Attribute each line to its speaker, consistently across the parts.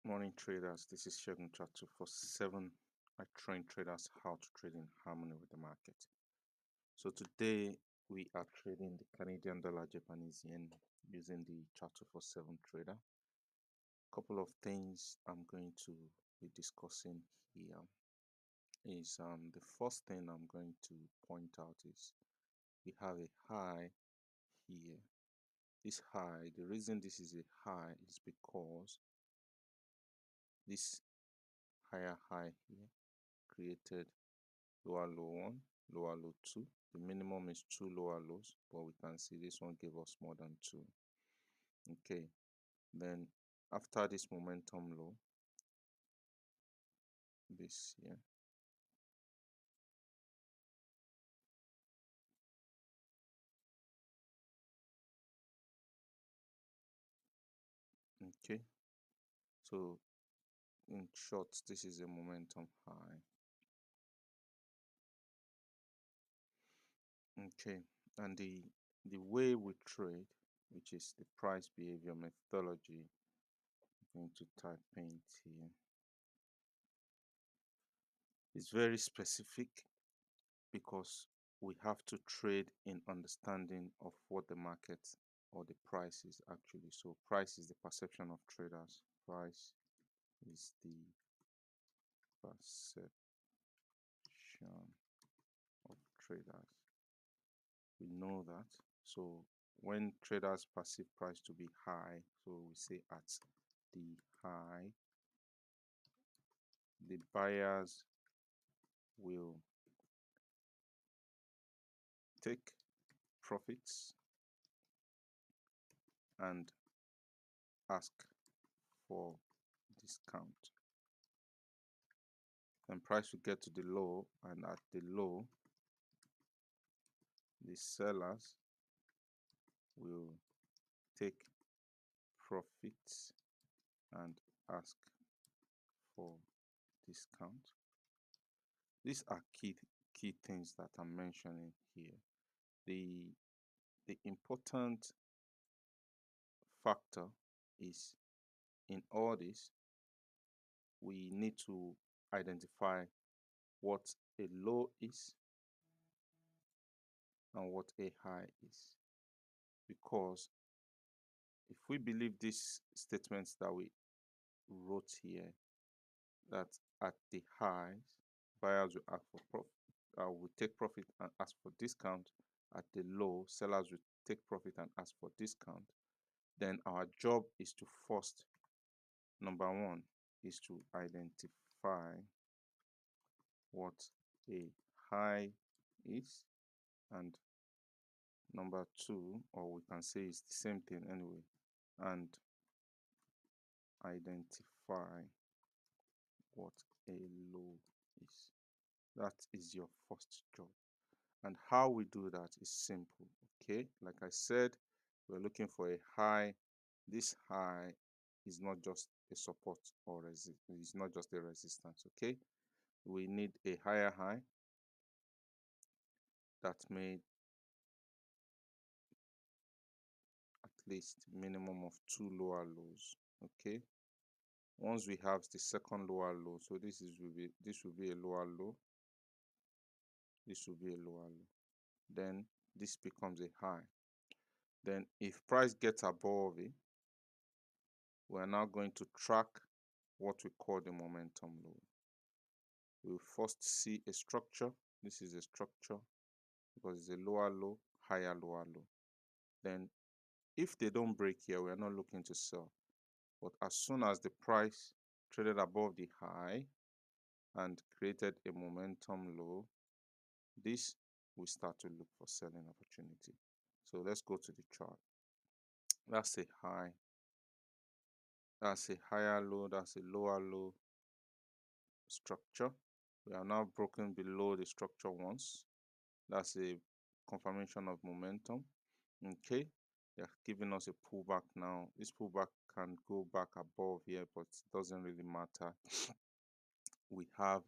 Speaker 1: Morning traders, this is Shegun Chat 247. I train traders how to trade in harmony with the market. So today we are trading the Canadian dollar Japanese yen using the Chat 247 trader. Couple of things I'm going to be discussing here is the first thing I'm going to point out is we have a high here. This high, the reason this is a high is because this higher high here created lower low 1, lower low 2. The minimum is 2 lower lows, but we can see this one gave us more than 2. Okay, then after this momentum low, this here, okay, so in short, this is a momentum high. Okay, and the way we trade, which is the price behavior methodology, I'm going to type in here. It's very specific because we have to trade in understanding of what the market or the price is actually. So price is the perception of traders. Price is the perception of traders. We know that. So when traders perceive price to be high, so we say at the high, the buyers will take profits and ask for discount. Then price will get to the low, and at the low, the sellers will take profits and ask for discount. These are key things that I'm mentioning here. The important factor is in all this, we need to identify what a low is and what a high is, because if we believe these statements that we wrote here, that at the highs buyers will ask for will take profit and ask for discount, at the low sellers will take profit and ask for discount, then our job is to first, number one, is to identify what a high is, and number two, or we can say it's the same thing anyway, and identify what a low is. That is your first job. And how we do that is simple. Okay, like I said, we're looking for a high. This high is not just a support or it's not just a resistance. Okay, we need a higher high that made at least minimum of 2 lower lows. Okay, once we have the second lower low, so this will be a lower low, this will be a lower low, then this becomes a high. Then if price gets above it, we are now going to track what we call the momentum low. We'll first see a structure. This is a structure because it's a lower low, higher lower low. Then if they don't break here, we are not looking to sell. But as soon as the price traded above the high and created a momentum low, this we start to look for selling opportunity. So let's go to the chart. That's a high, that's a higher low, that's a lower low structure. We are now broken below the structure once. That's a confirmation of momentum. Okay, they're giving us a pullback now. This pullback can go back above here, but it doesn't really matter. We have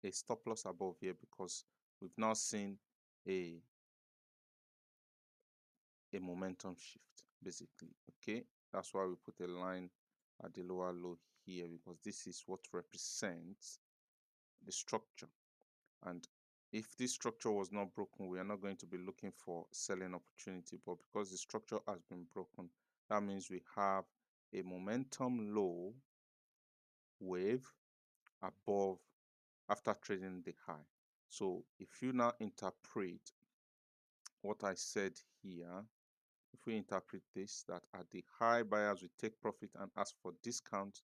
Speaker 1: a stop loss above here because we've now seen a momentum shift, basically. Okay, that's why we put a line at the lower low here, because this is what represents the structure. And if this structure was not broken, we are not going to be looking for selling opportunity. But because the structure has been broken, that means we have a momentum low wave above after trading the high. So if you now interpret what I said here, if we interpret this, that at the high, buyers will take profit and ask for discount,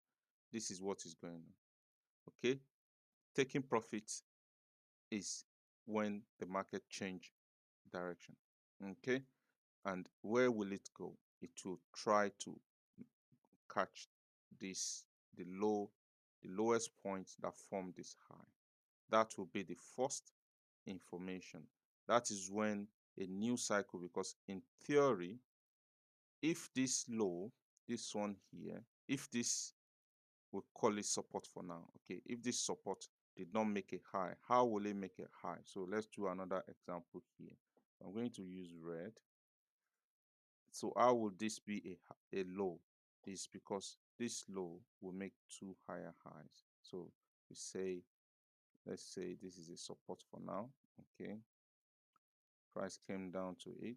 Speaker 1: this is what is going on. Okay, taking profit is when the market change direction. Okay, and where will it go? It will try to catch this, the lowest point that formed this high. That will be the first information. That is when a new cycle, because in theory, if this low, this one here, if this, we'll call it support for now. Okay, if this support did not make a high, how will it make a high? So let's do another example here. I'm going to use red. So how would this be a low? Is because this low will make two higher highs. So we say, let's say this is a support for now. Okay, price came down to 8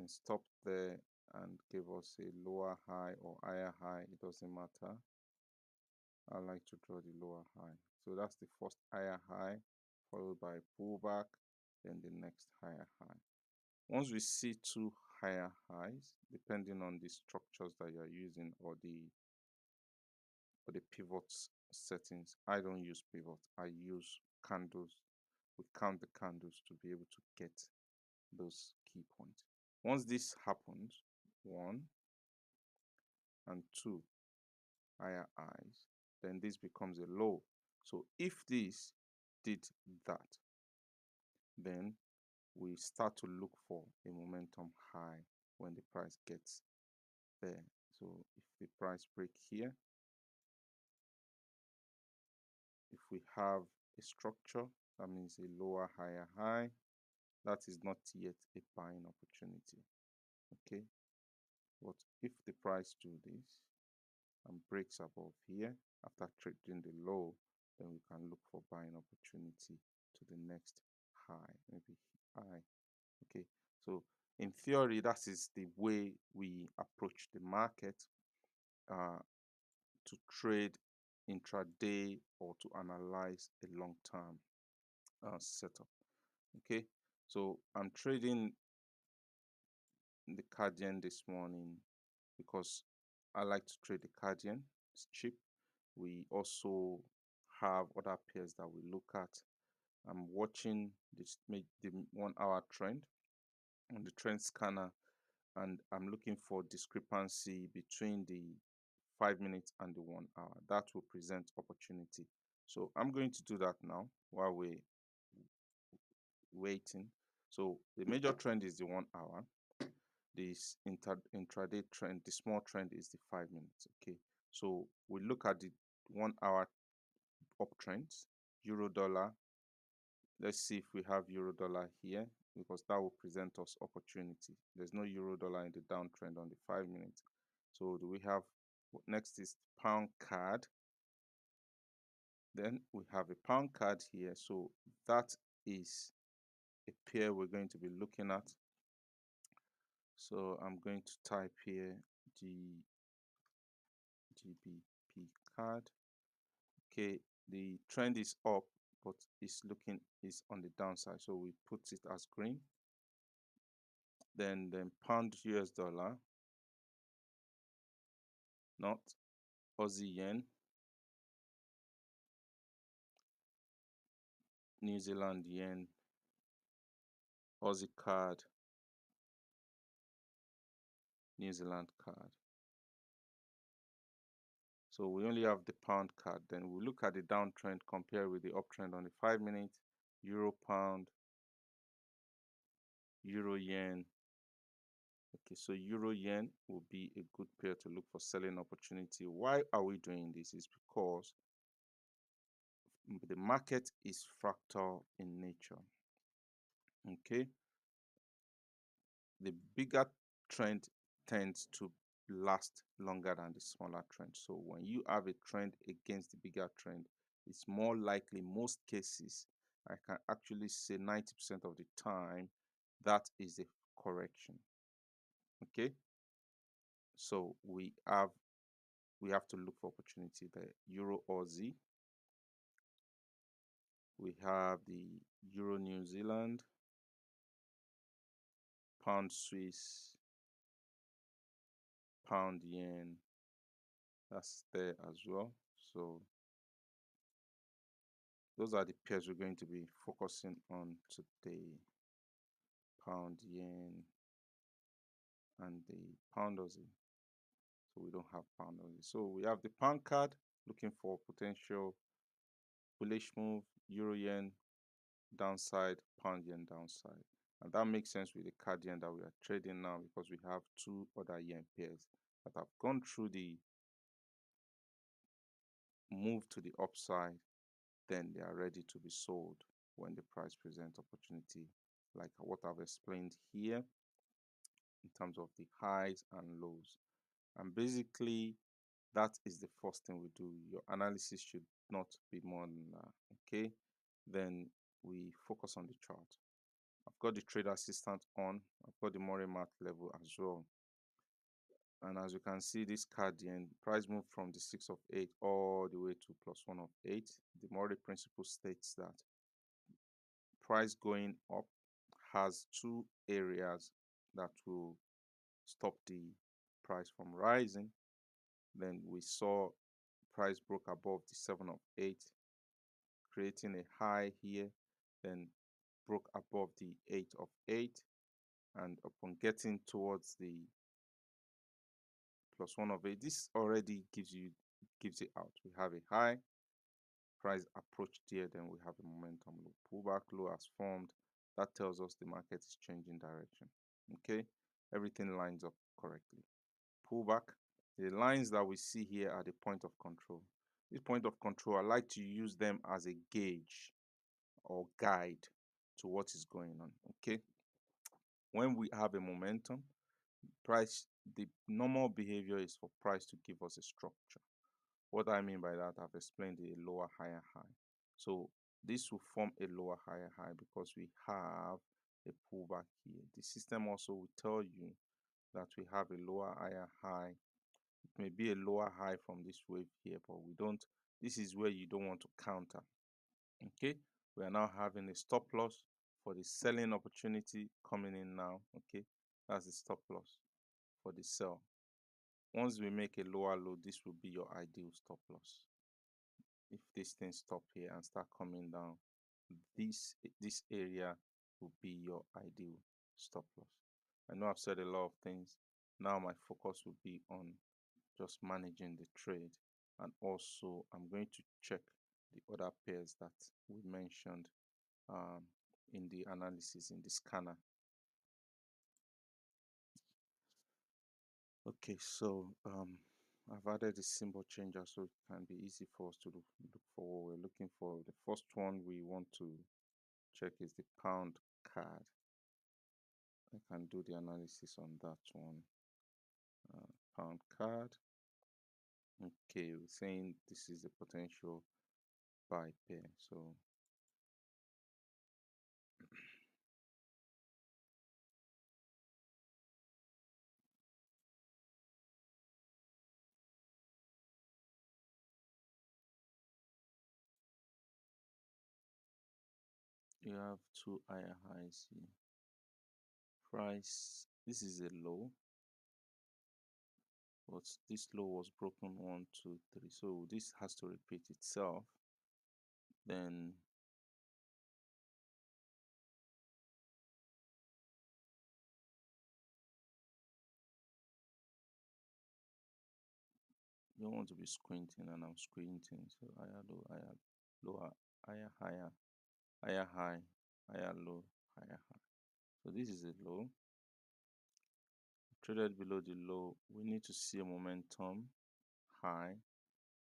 Speaker 1: and stopped there and gave us a lower high or higher high, it doesn't matter. I like to draw the lower high. So that's the first higher high, followed by pullback, then the next higher high. Once we see two higher highs, depending on the structures that you're using or the pivots settings, I don't use pivot, I use candles. We count the candles to be able to get those key points. Once this happens, 1 and 2 higher highs, then this becomes a low. So if this did that, then we start to look for a momentum high when the price gets there. So if the price break here, if we have a structure, that means a lower higher high, that is not yet a buying opportunity. Okay, but if the price do this and breaks above here after trading the low, then we can look for buying opportunity to the next high, maybe high. Okay, so in theory, that is the way we approach the market to trade intraday or to analyze a long-term setup. Okay, so I'm trading the Cardian this morning because I like to trade the Cardian. It's cheap. We also have other pairs that we look at. I'm watching this, the 1 hour trend on the trend scanner, and I'm looking for discrepancy between the 5 minutes and the 1 hour. That will present opportunity. So I'm going to do that now while we're waiting. So the major trend is the 1 hour. This intraday trend, the small trend, is the 5 minutes. Okay, so we look at the 1 hour uptrends, euro dollar. Let's see if we have euro dollar here, because that will present us opportunity. There's no euro dollar in the downtrend on the 5 minutes. So do we have, next is pound card. Then we have a pound card here. So that is a pair we're going to be looking at. So I'm going to type here GBP card. Okay, the trend is up, but it's on the downside, so we put it as green. Then pound US dollar, not Aussie yen, New Zealand yen, Aussie card, New Zealand card. So we only have the pound card. Then we look at the downtrend compared with the uptrend on the 5 minutes, euro pound, euro yen. Okay, so euro yen will be a good pair to look for selling opportunity. Why are we doing this? Is because the market is fractal in nature. Okay, the bigger trend tends to last longer than the smaller trend. So when you have a trend against the bigger trend, it's more likely, most cases, I can actually say 90% of the time, that is a correction. Okay, so we have to look for opportunity there. Euro Aussie, we have the Euro New Zealand, Pound Swiss, Pound Yen, that's there as well. So those are the pairs we're going to be focusing on today. Pound Yen and the Pound Aussie. So we don't have Pound Aussie. So we have the Pound card, looking for potential bullish move, Euro Yen downside, Pound Yen downside. And that makes sense with the card yen that we are trading now, because we have two other yen pairs that have gone through the move to the upside, then they are ready to be sold when the price presents opportunity, like what I've explained here in terms of the highs and lows. And basically, that is the first thing we do. Your analysis should not be more than that. Okay, then we focus on the chart. I've got the trader assistant on, I've got the Murray Math level as well. And as you can see, this card, the price moved from the 6 of 8 all the way to plus 1 of 8. The Murray principle states that price going up has two areas that will stop the price from rising. Then we saw price broke above the 7 of 8, creating a high here, then broke above the 8 of 8, and upon getting towards the plus 1 of 8, this already gives it out. We have a high, price approach there, then we have a momentum low, pullback low has formed. That tells us the market is changing direction. Okay, everything lines up correctly. Pullback, the lines that we see here are the point of control. This point of control, I like to use them as a gauge or guide to what is going on. Okay, when we have a momentum, price, the normal behavior is for price to give us a structure. What I mean by that, I've explained a lower higher high. So this will form a lower higher high because we have a pullback here. The system also will tell you that we have a lower higher high. It may be a lower high from this wave here, but we don't, this is where you don't want to counter. Okay, we are now having a stop loss for the selling opportunity coming in now. Okay, that's the stop loss for the sell. Once we make a lower low, this will be your ideal stop loss. If this thing stop here and start coming down, this area will be your ideal stop loss. I know I've said a lot of things. Now my focus will be on just managing the trade, and also I'm going to check the other pairs that we mentioned in the analysis in the scanner. Okay, so I've added the symbol changer so it can be easy for us to look for what we're looking for. The first one we want to check is the pound card. I can do the analysis on that one. Pound card. Okay, we're saying this is a potential buy pair. So you have two higher highs here. Price, this is a low, but this low was broken 1 2 3, so this has to repeat itself. Then you don't want to be squinting, and I'm squinting. So higher low, higher lower, higher higher, higher high, higher low, higher high. So this is a low. Traded below the low, we need to see a momentum high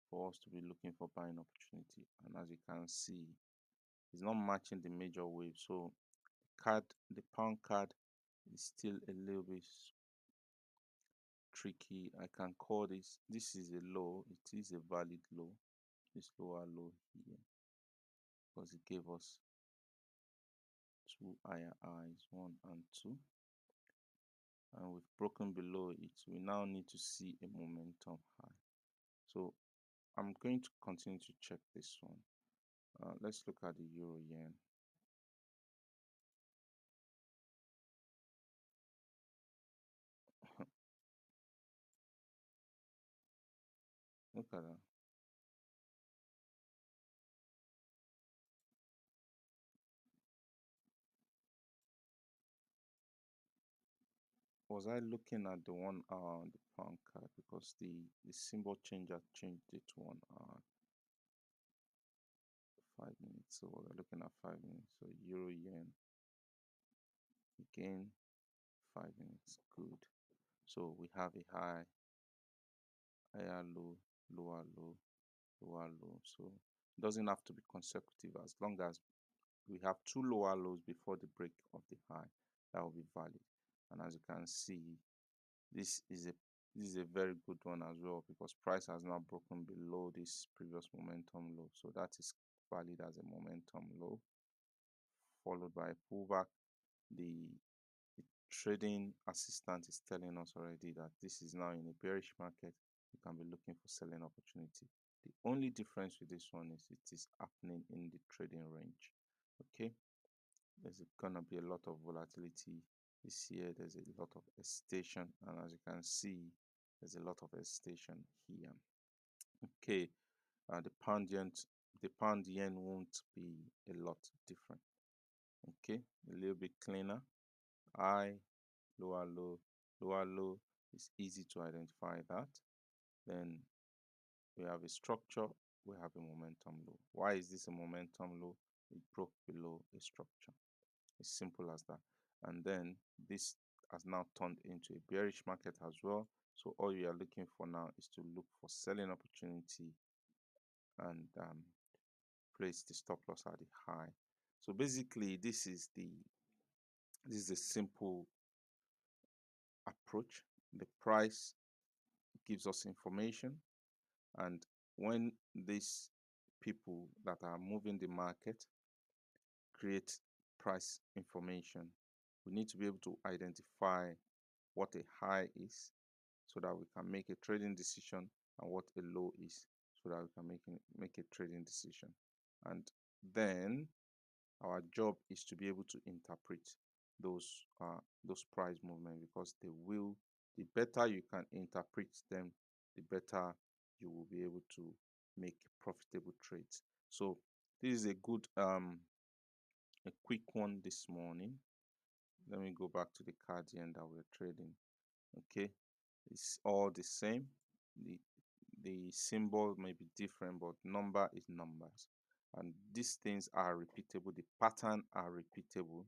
Speaker 1: for us to be looking for buying opportunity. And as you can see, it's not matching the major wave. So the pound card is still a little bit tricky. I can call this is a low. It is a valid low, this lower low here, because it gave us two higher highs, one and two, and we've broken below it. We now need to see a momentum high. So I'm going to continue to check this one. Let's look at the euro yen. Look at that. Was I looking at the 1 hour on the pound card, because the symbol changer changed it to 1 hour, 5 minutes. So we're looking at 5 minutes. So euro yen again, 5 minutes. Good. So we have a high, higher low, lower low, lower low. So it doesn't have to be consecutive. As long as we have two lower lows before the break of the high, that will be valid. And as you can see, this is a very good one as well, because price has now broken below this previous momentum low. So that is valid as a momentum low, followed by a pullback. The trading assistant is telling us already that this is now in a bearish market. You can be looking for selling opportunity. The only difference with this one is it is happening in the trading range. Okay, there's gonna be a lot of volatility this year. There's a lot of hesitation, and as you can see, there's a lot of hesitation here. Okay, the pound yen won't be a lot different. Okay, a little bit cleaner. High, lower low, lower low. It's easy to identify that. Then we have a structure, we have a momentum low. Why is this a momentum low? It broke below a structure. It's simple as that. And then this has now turned into a bearish market as well. So all you are looking for now is to look for selling opportunity and place the stop loss at the high. So basically, this is a simple approach. The price gives us information, and when these people that are moving the market create price information, we need to be able to identify what a high is, so that we can make a trading decision, and what a low is, so that we can make a trading decision. And then our job is to be able to interpret those price movement, because the better you can interpret them, the better you will be able to make profitable trades. So this is a quick one this morning. Let me go back to the card yen that we're trading. Okay, it's all the same. The symbol may be different, but number is numbers, and these things are repeatable. The pattern are repeatable,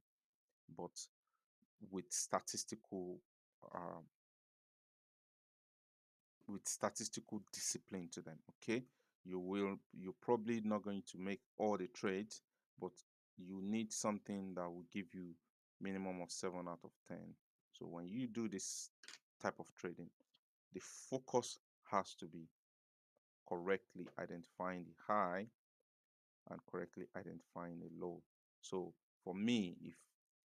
Speaker 1: but with uh, statistical discipline to them. Okay, you're probably not going to make all the trades, but you need something that will give you minimum of 7 out of 10. So when you do this type of trading, the focus has to be correctly identifying the high and correctly identifying a low. So for me, if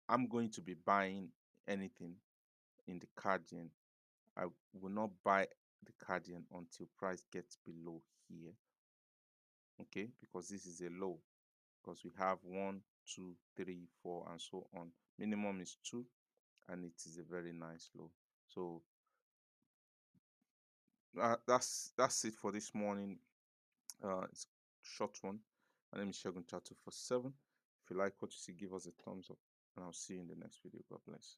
Speaker 1: I'm going to be buying anything in the card yen, I will not buy the card yen until price gets below here. Okay, because this is a low, because we have 1, 2, 3, 4, and so on. Minimum is 2, and it is a very nice low. So that's it for this morning. It's a short one. My name is Shagun Chatu for 7. If you like what you see, give us a thumbs up, and I'll see you in the next video. God bless.